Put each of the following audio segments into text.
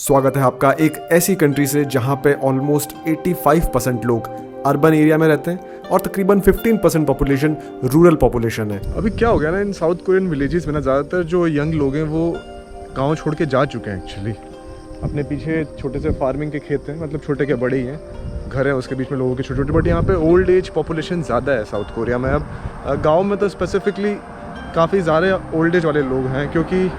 स्वागत है आपका एक ऐसी कंट्री से जहां पे ऑलमोस्ट 85% लोग अर्बन एरिया में रहते हैं और तकरीबन 15% पॉपुलेशन रूरल पॉपुलेशन है। अभी क्या हो गया ना, इन साउथ कोरियन विलेजेस में ना ज़्यादातर जो यंग लोग हैं वो गांव छोड़ के जा चुके हैं। एक्चुअली अपने पीछे छोटे से फार्मिंग के खेत हैं, मतलब छोटे के बड़े ही हैं, घर हैं, उसके बीच में लोगों के छोटे छोटे, बट यहाँ पे ओल्ड एज पॉपुलेशन ज़्यादा है साउथ कोरिया में। अब गाँव में तो स्पेसिफिकली काफ़ी ज़्यादा ओल्ड एज वाले लोग हैं, क्योंकि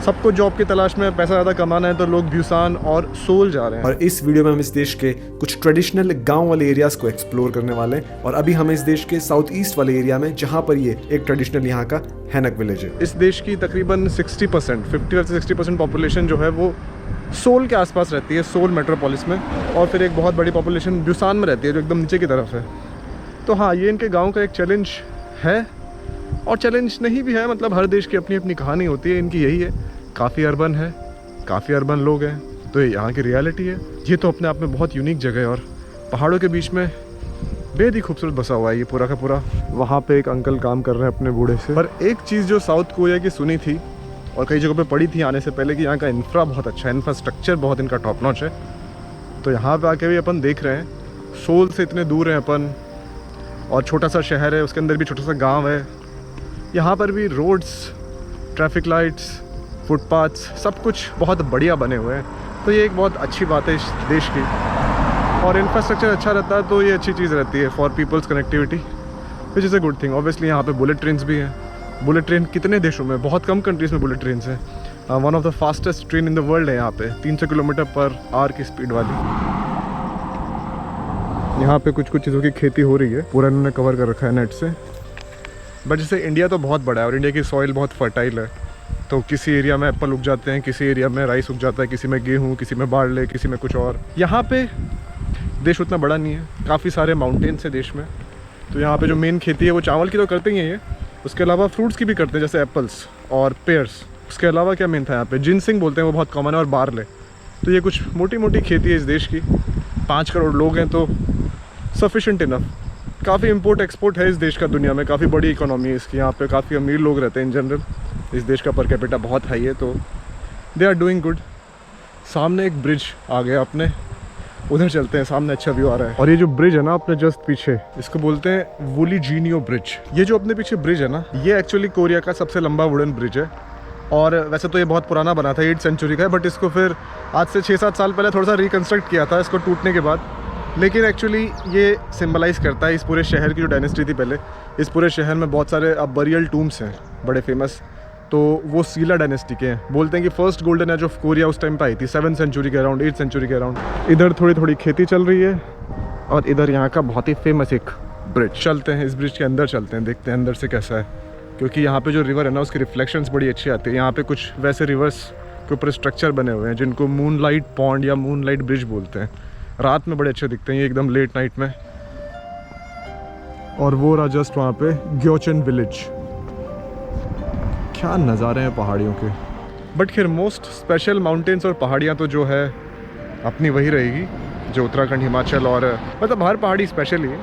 सबको जॉब की तलाश में पैसा ज़्यादा कमाना है, तो लोग ब्यूसान और सोल जा रहे हैं। और इस वीडियो में हम इस देश के कुछ ट्रेडिशनल गांव वाले एरियाज को एक्सप्लोर करने वाले हैं। और अभी हम इस देश के साउथ ईस्ट वाले एरिया में, जहां पर ये एक ट्रेडिशनल यहाँ का हैनक विलेज है। इस देश की तकरीबन 60% 50 से 60% पॉपुलेशन जो है वो सोल के आसपास रहती है, सोल मेट्रोपोलिस में, और फिर एक बहुत बड़ी पॉपुलेशन ब्यूसान में रहती है जो एकदम नीचे की तरफ है। तो हाँ, ये इनके गाँव का एक चैलेंज है, और चैलेंज नहीं भी है, मतलब हर देश की अपनी अपनी कहानी होती है। इनकी यही है, काफ़ी अर्बन है, काफ़ी अर्बन लोग हैं, तो ये यहाँ की रियलिटी है। ये तो अपने आप में बहुत यूनिक जगह है, और पहाड़ों के बीच में बेहद ही खूबसूरत बसा हुआ है ये पूरा का पूरा। वहाँ पे एक अंकल काम कर रहे हैं अपने बूढ़े से। पर एक चीज़ जो साउथ कोरिया की सुनी थी और कई जगहों पे पढ़ी थी आने से पहले, कि यहाँ का इंफ्रा बहुत अच्छा है, इंफ्रास्ट्रक्चर बहुत इनका टॉप नॉच है। तो यहाँ पे आके भी अपन देख रहे हैं, सोल से इतने दूर हैं अपन, और छोटा सा शहर है, उसके अंदर भी छोटा सा गाँव है। यहाँ पर भी रोड्स, ट्रैफिक लाइट्स, फुटपाथ्स, सब कुछ बहुत बढ़िया बने हुए हैं। तो ये एक बहुत अच्छी बात है इस देश की, और इंफ्रास्ट्रक्चर अच्छा रहता है तो ये अच्छी चीज़ रहती है for peoples connectivity, which is a good thing. Obviously यहाँ पे बुलेट ट्रेन्स भी हैं। बुलेट ट्रेन कितने देशों में, बहुत कम कंट्रीज़ में बुलेट ट्रेन्स हैं। One of the fastest train in the world है यहाँ पे, 300 किलोमीटर पर आवर की स्पीड वाली। यहाँ पे कुछ कुछ चीज़ों की खेती हो रही है, पूरा इन्होंने कवर कर रखा है नेट से। बट जैसे इंडिया तो बहुत बड़ा है, और इंडिया की सॉइल बहुत फर्टाइल है, तो किसी एरिया में एप्पल उग जाते हैं, किसी एरिया में राइस उग जाता है, किसी में गेहूँ, किसी में बारले, किसी में कुछ और। यहाँ पे देश उतना बड़ा नहीं है, काफ़ी सारे माउंटेन्स है देश में, तो यहाँ पे जो मेन खेती है वो चावल की तो करते ही हैं ये, उसके अलावा फ्रूट्स की भी करते हैं, जैसे एप्पल्स और पेयर्स। उसके अलावा क्या मेन था यहाँ पे, जिनसिंग बोलते हैं, वो बहुत कॉमन है, और बारले। तो ये कुछ मोटी मोटी खेती है इस देश की। 5 करोड़ लोग हैं, तो सफिशेंट इनफ। काफ़ी इम्पोर्ट एक्सपोर्ट है इस देश का दुनिया में, काफ़ी बड़ी इकोनॉमी है इसकी। यहाँ पे काफ़ी अमीर लोग रहते हैं इन जनरल। इस देश का पर कैपिटा बहुत हाई है, तो दे आर डूइंग गुड। सामने एक ब्रिज आ गया अपने, उधर चलते हैं, सामने अच्छा व्यू आ रहा है। और ये जो ब्रिज है ना अपने जस्ट पीछे, इसको बोलते हैं वुलिजीनियो ब्रिज। ये जो अपने पीछे ब्रिज है ना, ये एक्चुअली कोरिया का सबसे लंबा वुडन ब्रिज है। और वैसे तो ये बहुत पुराना बना था, 8th सेंचुरी का है, बट इसको फिर आज से 6-7 साल पहले थोड़ा सा रिकन्स्ट्रक्ट किया था इसको टूटने के बाद। लेकिन एक्चुअली ये सिंबलाइज़ करता है इस पूरे शहर की जो डायनेस्टी थी पहले। इस पूरे शहर में बहुत सारे अब बरियल टूम्स हैं बड़े फेमस, तो वो सीला डायनेस्टी के हैं। बोलते हैं कि first golden age of Korea उस टाइम पे आई थी, 7th सेंचुरी के अराउंड, 8th सेंचुरी के अराउंड। इधर थोड़ी थोड़ी खेती चल रही है, और इधर यहाँ का बहुत ही फेमस एक ब्रिज। चलते हैं इस ब्रिज के अंदर, चलते हैं, देखते हैं अंदर से कैसा है, क्योंकि यहाँ पे जो रिवर है ना, उसकी रिफ्लेक्शंस बड़ी अच्छी आती है। यहाँ पे कुछ वैसे रिवर्स के ऊपर स्ट्रक्चर बने हुए हैं जिनको मूनलाइट पॉन्ड या मूनलाइट ब्रिज बोलते हैं। रात में बड़े अच्छे दिखते हैं ये, एकदम लेट नाइट में। और वो रहा जस्ट वहाँ पे ग्योचन विलेज। क्या नज़ारे हैं पहाड़ियों के। बट खैर मोस्ट स्पेशल माउंटेन्स और पहाड़ियाँ तो जो है अपनी वही रहेगी, जो उत्तराखंड, हिमाचल, और मतलब हर पहाड़ी स्पेशल ही है।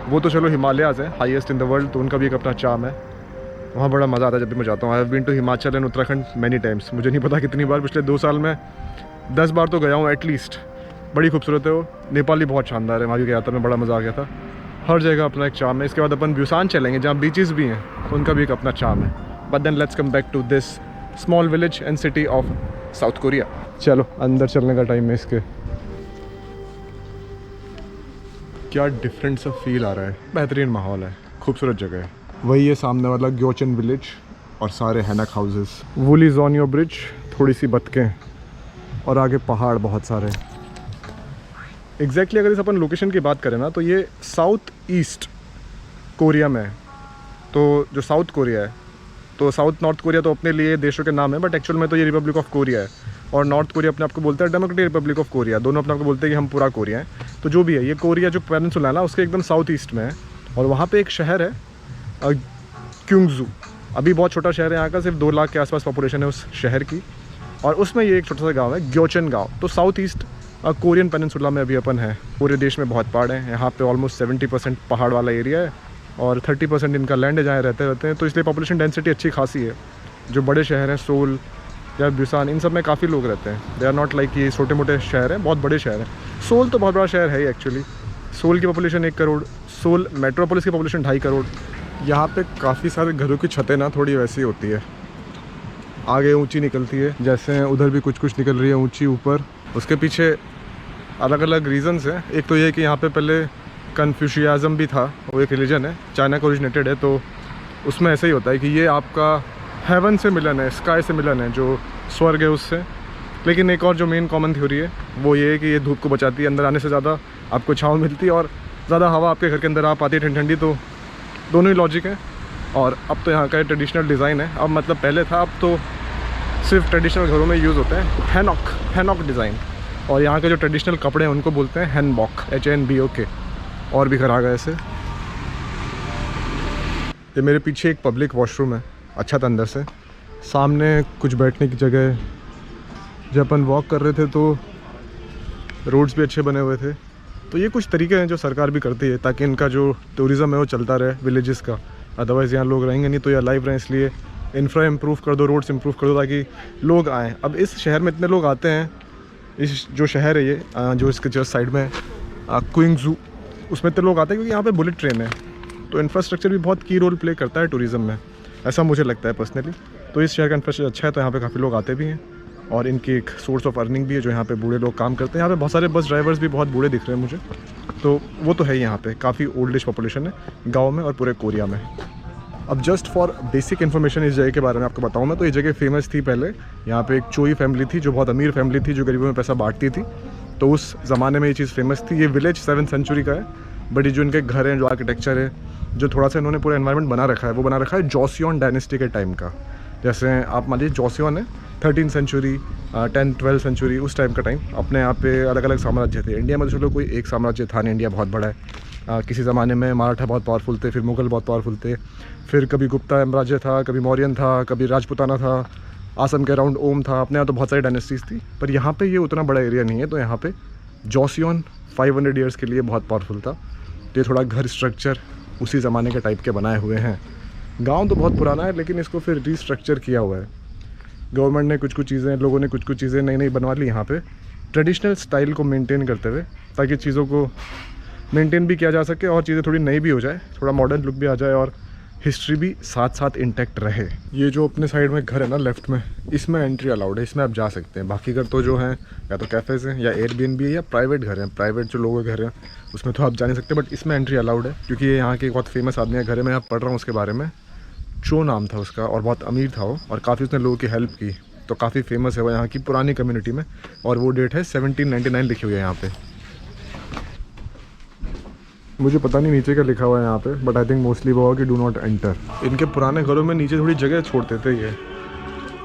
वो तो चलो हिमालयाज़ है, हाईएस्ट इन द वर्ल्ड, तो उनका भी एक अपना चार्म है। वहाँ बड़ा मज़ा आता है जब भी मैं जाता हूँ। I have been to Himachal and Uttarakhand many times. मुझे नहीं पता कितनी बार, पिछले 2 साल में 10 बार तो गया हूँ एटलीस्ट। बड़ी खूबसूरत है वो। नेपाल भी बहुत शानदार है, वहाँ भी गया था मैं, बड़ा मज़ा आ गया था। हर जगह अपना एक चार्म है। इसके बाद अपन ब्यूसान चलेंगे जहाँ बीचेस भी हैं, तो उनका भी एक अपना चार्म है। But then let's come back to this small village and city of South Korea. चलो अंदर चलने का टाइम है इसके। क्या डिफरेंट सा फील आ रहा है, बेहतरीन माहौल है, खूबसूरत जगह है। वही है सामने वाला ग्योचन विलेज, और सारे हैनक हाउसेस। वुलिजीनियो ब्रिज, थोड़ी सी बतकें, और आगे पहाड़ बहुत सारे। एग्जैक्टली अगर इस अपन लोकेशन की बात करें ना, तो ये साउथ ईस्ट कोरिया में है। तो जो साउथ कोरिया है, तो साउथ नॉर्थ कोरिया तो अपने लिए देशों के नाम है, बट एक्चुअल में तो ये रिपब्लिक ऑफ कोरिया है। और नॉर्थ कोरिया अपने आपको बोलता है डेमोक्रेटिक रिपब्लिक ऑफ कोरिया। दोनों अपने आपको बोलते हैं कि हम पूरा कोरिया हैं। तो जो भी है, ये कोरिया जो पेनिनसुला है ना, उसके एकदम साउथ ईस्ट में है। और वहाँ पे एक शहर है क्योंगजू। अभी बहुत छोटा शहर है यहाँ का, सिर्फ 2 लाख के आसपास पॉपुलेशन है उस शहर की, और उसमें ये एक छोटा सा गाँव है ग्योचन गाँव। तो साउथ ईस्ट कोरियन पेनिनसुला में अभी अपन है। पूरे देश में बहुत पहाड़ हैं, यहाँ पे ऑलमोस्ट 70% पहाड़ वाला एरिया है, और 30% इनका लैंड है जहाँ रहते हैं, तो इसलिए पॉपुलेशन डेंसिटी अच्छी खासी है। जो बड़े शहर हैं सोल, या ब्यूसान, इन सब में काफ़ी लोग रहते हैं। दे आर नॉट लाइक ये छोटे मोटे शहर हैं, बहुत बड़े शहर हैं। सोल तो बहुत बड़ा शहर है ही एक्चुअली। सोल की पॉपुलेशन 1 करोड़, सोल मेट्रोपोलिस की पॉपुलेशन 2.5 करोड़। यहाँ पे काफ़ी सारे घरों की छतें ना थोड़ी वैसी होती है, आगे ऊंची निकलती है, जैसे उधर भी कुछ कुछ निकल रही है ऊंची ऊपर। उसके पीछे अलग अलग रीज़न्स हैं। एक तो ये कि यहाँ पे पहले कन्फ्यूशियाज़म भी था, वो एक रिलीजन है, चाइना का ओरिजिनेटेड है, तो उसमें ऐसे ही होता है कि ये आपका हेवन से मिलन है, स्काई से मिलन है, जो स्वर्ग है उससे। लेकिन एक और जो मेन कॉमन थ्योरी है वो ये है कि ये धूप को बचाती है, अंदर आने से ज़्यादा आपको छाँव मिलती है और ज़्यादा हवा आपके घर के अंदर आ पाती है ठंडी ठंडी। तो दोनों ही लॉजिक है। और अब तो यहाँ का ट्रेडिशनल डिज़ाइन है, अब मतलब पहले था, अब तो सिर्फ ट्रेडिशनल घरों में यूज़ होते हैं हैनॉक डिज़ाइन। और यहाँ के जो ट्रेडिशनल कपड़े हैं उनको बोलते हैं हैनबॉक, HNBOK। और भी घर आ गए ऐसे। ये मेरे पीछे एक पब्लिक वॉशरूम है, अच्छा था अंदर से। सामने कुछ बैठने की जगह है। जब अपन वॉक कर रहे थे तो रोड्स भी अच्छे बने हुए थे। तो ये कुछ तरीके हैं जो सरकार भी करती है ताकि इनका जो टूरिज़्म है वो चलता रहे विलेजेस का। अदरवाइज़ यहाँ लोग रहेंगे नहीं, तो या लाइव रहें, इसलिए इंफ्रा इम्प्रूव कर दो, रोड्स इम्प्रूव कर दो ताकि लोग आएँ। अब इस शहर में इतने लोग आते हैं, इस जो शहर है ये जो इसके जस्ट साइड में क्विंगजू, उसमें इतने लोग आते हैं क्योंकि यहाँ पे बुलेट ट्रेन है। तो इंफ्रास्ट्रक्चर भी बहुत की रोल प्ले करता है टूरिज़्म में, ऐसा मुझे लगता है पर्सनली। तो इस शहर का इंफ्रास्ट्रक्चर अच्छा है, तो यहाँ पे काफ़ी लोग आते भी हैं और इनकी एक सोर्स ऑफ अर्निंग भी है, जो यहाँ पे बूढ़े लोग काम करते हैं। यहाँ पे बहुत सारे बस ड्राइवर्स भी बहुत बूढ़े दिख रहे हैं मुझे, तो वो तो है ही। यहाँ पे काफ़ी ओल्ड एज पॉपुलेशन है गाँव में और पूरे कोरिया में। अब जस्ट फॉर बेसिक इन्फॉर्मेशन इस जगह के बारे में आपको बताऊँ मैं, तो ये जगह फेमस थी पहले। यहाँ पे एक चोई फैमिली थी जो बहुत अमीर फैमिली थी, जो गरीबों में पैसा बांटती थी। तो उस ज़माने में ये चीज़ फेमस थी। ये विलेज 7th सेंचुरी का है, बट ये जो इनके घर हैं, जो आर्किटेक्चर है, जो थोड़ा सा इन्होंने पूरा एनवायरनमेंट बना रखा है, वो बना रखा है जोसियोन डायनेस्टी के टाइम का। जैसे आप मान लीजिए जोसियोन है 13th century, 10th 12th century, उस टाइम का टाइम। अपने यहाँ पे अलग अलग साम्राज्य थे। इंडिया में तो चलो कोई एक साम्राज्य था नहीं, इंडिया बहुत बड़ा है। किसी ज़माने में मराठा बहुत पावरफुल थे, फिर मुग़ल बहुत पावरफुल थे, फिर कभी गुप्ता साम्राज्य था, कभी मौर्यन था, कभी राजपुताना था, आसम के अराउंड ओम था। अपने यहाँ तो बहुत सारी डायनेस्टीज़ थी, पर यहाँ पे ये उतना बड़ा एरिया नहीं है। तो यहाँ पे जोसियोन 500 ईयर्स के लिए बहुत पावरफुल था। तो ये थोड़ा घर स्ट्रक्चर उसी ज़माने के टाइप के बनाए हुए हैं। गांव तो बहुत पुराना है, लेकिन इसको फिर रीस्ट्रक्चर किया हुआ है। गवर्नमेंट ने कुछ कुछ चीज़ें, लोगों ने कुछ कुछ चीज़ें नई नई बनवा ली यहाँ पे, ट्रेडिशनल स्टाइल को मेंटेन करते हुए, ताकि चीज़ों को मेंटेन भी किया जा सके और चीज़ें थोड़ी नई भी हो जाए, थोड़ा मॉडर्न लुक भी आ जाए और हिस्ट्री भी साथ साथ इंटैक्ट रहे। ये जो अपने साइड में घर है ना लेफ्ट में, इसमें एंट्री अलाउड है, इसमें आप जा सकते हैं। बाकी घर तो जो हैं या तो कैफ़ेज़ हैं या एयरबीएनबी है या प्राइवेट घर हैं, प्राइवेट जो लोगों के घर हैं उसमें तो आप जा नहीं सकते। बट इसमें एंट्री अलाउड है क्योंकि ये यहाँ के बहुत फेमस आदमी है। घर में आप पढ़ रहा हूँ उसके बारे में, चो नाम था उसका, और बहुत अमीर था वो, और काफ़ी उसने लोगों की हेल्प की, तो काफ़ी फेमस है वो यहाँ की पुरानी कम्युनिटी में। और वो डेट है 1799 लिखी हुई है यहाँ पे। मुझे पता नहीं नीचे क्या लिखा हुआ है यहाँ पे, बट आई थिंक मोस्टली वो होगा कि डू नॉट एंटर। इनके पुराने घरों में नीचे थोड़ी जगह छोड़ते थे, ये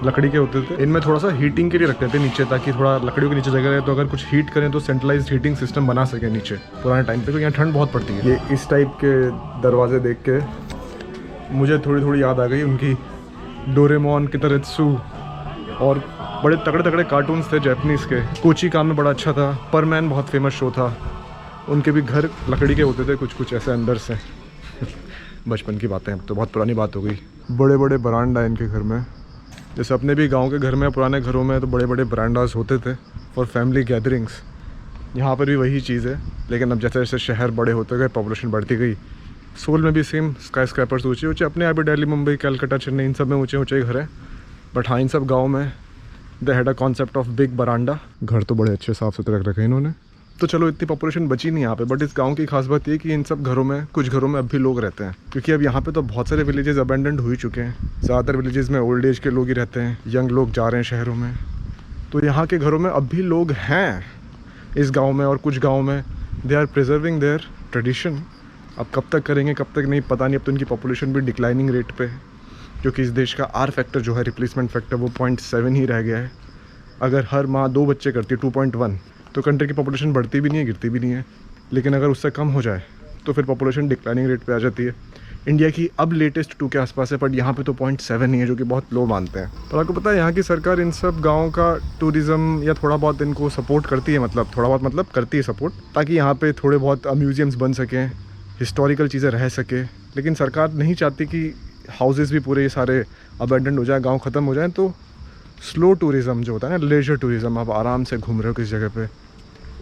लकड़ी के होते थे। इनमें थोड़ा सा हीटिंग के लिए रखते थे नीचे, ताकि थोड़ा लकड़ियों के नीचे जगह रहे, तो अगर कुछ हीट करें तो सेंट्रलाइज्ड हीटिंग सिस्टम बना सके नीचे पुराने टाइम पे, क्योंकि यहाँ ठंड बहुत पड़ती है। ये इस टाइप के दरवाजे देख के मुझे थोड़ी थोड़ी याद आ गई उनकी डोरेमोन, कितारेत्सु, और बड़े तगड़े तगड़े कार्टून्स थे जापानीज़ के। कोची काम में बड़ा अच्छा था, परमैन बहुत फेमस शो था। उनके भी घर लकड़ी के होते थे कुछ कुछ ऐसे अंदर से। बचपन की बातें, अब तो बहुत पुरानी बात हो गई। बड़े बड़े बरांडा इनके घर में, जैसे अपने भी गांव के घर में, पुराने घरों में तो बड़े बड़े बरांडास होते थे फॉर फैमिली गैदरिंग्स। यहाँ पर भी वही चीज़ है, लेकिन अब जैसे जैसे शहर बड़े होते गए, पॉपुलेशन बढ़ती गई। सोल में भी सेम स्काई स्क्रैपर्स ऊँचे ऊँचे, अपने यहाँ पे दिल्ली, मुंबई, कलकत्ता, चेन्नई, इन सब में ऊँचे ऊँचे घर हैं। बट हाँ, इन सब गाँव में they had a concept of big veranda. घर तो बड़े अच्छे साफ़ सुथरे रख रखे हैं इन्होंने। तो चलो इतनी पॉपुलेशन बची नहीं यहाँ पे, बट इस गांव की खास बात ये कि इन सब घरों में, कुछ घरों में अब भी लोग रहते हैं, क्योंकि अब यहाँ पे तो बहुत सारे विलेजेस अबेंडेंड हो ही चुके हैं। ज़्यादातर विलेजेस में ओल्ड एज के लोग ही रहते हैं, यंग लोग जा रहे हैं शहरों में। तो यहाँ के घरों में अब भी लोग हैं इस गाँव में, और कुछ गाँव में they are preserving their tradition. अब कब तक करेंगे कब तक नहीं पता नहीं। अब तो इनकी पॉपुलेशन भी डिक्लाइनिंग रेट पे है, क्योंकि इस देश का आर फैक्टर जो है, रिप्लेसमेंट फैक्टर, वो 0.7 ही रह गया है। अगर हर माँ 2 बच्चे करती है, 2.1, तो कंट्री की पॉपुलेशन बढ़ती भी नहीं है, गिरती भी नहीं है। लेकिन अगर उससे कम हो जाए तो फिर पॉपुलेशन डिक्लाइनिंग रेट पे आ जाती है। इंडिया की अब लेटेस्ट 2 के आसपास है, बट यहाँ पे तो 0.7 ही है, जो कि बहुत लो मानते हैं। पर आपको पता है यहाँ की सरकार इन सब गाँव का टूरिज़्म या थोड़ा बहुत इनको सपोर्ट करती है, मतलब थोड़ा बहुत मतलब करती है सपोर्ट, ताकि यहाँ पे थोड़े बहुत म्यूजियम्स बन सकें, हिस्टोरिकल चीज़ें रह सके। लेकिन सरकार नहीं चाहती कि हाउसेस भी पूरे सारे अबेंडेंड हो जाए, गाँव ख़त्म हो जाए। तो स्लो टूरिज़म जो होता है ना, लेजर टूरिज़म, आप आराम से घूम रहे हो किसी जगह पे,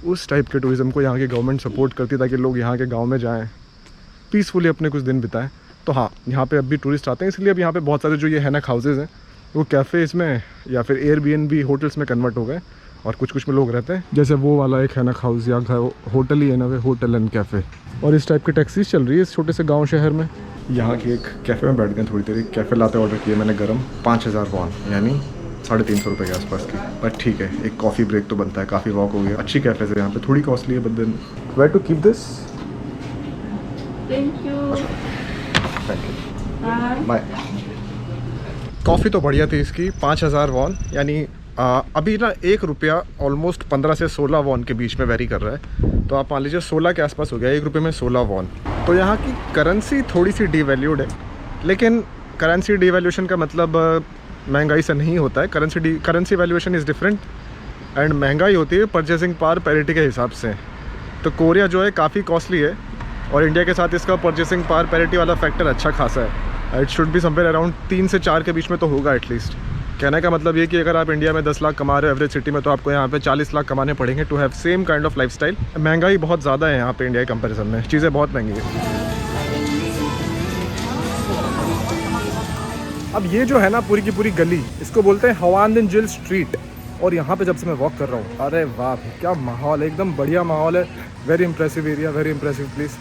उस टाइप के टूरिज़म को यहाँ की गवर्नमेंट सपोर्ट करती है ताकि लोग यहाँ के गांव में जाएं, पीसफुली अपने कुछ दिन बिताएं। तो हाँ, यहाँ पे अब भी टूरिस्ट आते हैं, इसलिए अब यहाँ पे बहुत सारे जो ये हैनक हाउसेज़ हैं वो कैफ़ेज़ में या फिर एयरबीएनबी होटल्स में कन्वर्ट हो गए, और कुछ कुछ में लोग रहते हैं। जैसे वो वाला एक हैनक हाउस या होटल ही है ना, वे होटल एंड कैफ़े, और इस टाइप की टैक्सीज चल रही है इस छोटे से गाँव शहर में। यहाँ की एक कैफ़े में बैठ गए थोड़ी देर, कैफ़े लाते ऑर्डर किए मैंने गरम, 5000 वॉन यानी 350 रुपये के आसपास की, बट ठीक है, एक कॉफ़ी ब्रेक तो बनता है, काफ़ी वॉक हो गया। अच्छी कैफ़ेज़ है यहाँ पे, थोड़ी कॉस्टली है, but then where to keep this. Thank you. Thank you, bye. Coffee तो बढ़िया थी इसकी, 5000 वॉन यानी अभी ना 1 रुपया ऑलमोस्ट 15 से 16 वॉन के बीच में वेरी कर रहा है, तो आप मान लीजिए 16 के आसपास हो गया, 1 रुपये में 16 वॉन। तो यहाँ की करेंसी थोड़ी सी डिवैल्यूड है, लेकिन करेंसी डिवैल्यूशन का मतलब महंगाई से नहीं होता है। Currency valuation is different, and महंगाई होती है परचेसिंग पावर पैरिटी के हिसाब से। तो कोरिया जो है काफ़ी कॉस्टली है, और इंडिया के साथ इसका परचेसिंग पावर पैरिटी वाला फैक्टर अच्छा खासा है। It should be somewhere around 3 से 4 के बीच में तो होगा एटलीस्ट। कहने का मतलब ये कि अगर आप इंडिया में 10 लाख कमा रहे हो एवरेज सिटी में, तो आपको यहाँ पे 40 लाख कमाने पड़ेंगे to have same kind of lifestyle. महंगाई बहुत ज़्यादा है यहाँ पे इंडिया के कंपैरिजन में, चीज़ें बहुत महंगी है। अब ये जो है ना पूरी की पूरी गली, इसको बोलते हैं हवानदिनजिल स्ट्रीट, और यहाँ पे जब से मैं वॉक कर रहा हूँ, अरे वाह क्या माहौल है, एकदम बढ़िया माहौल है। Very impressive area, very impressive place.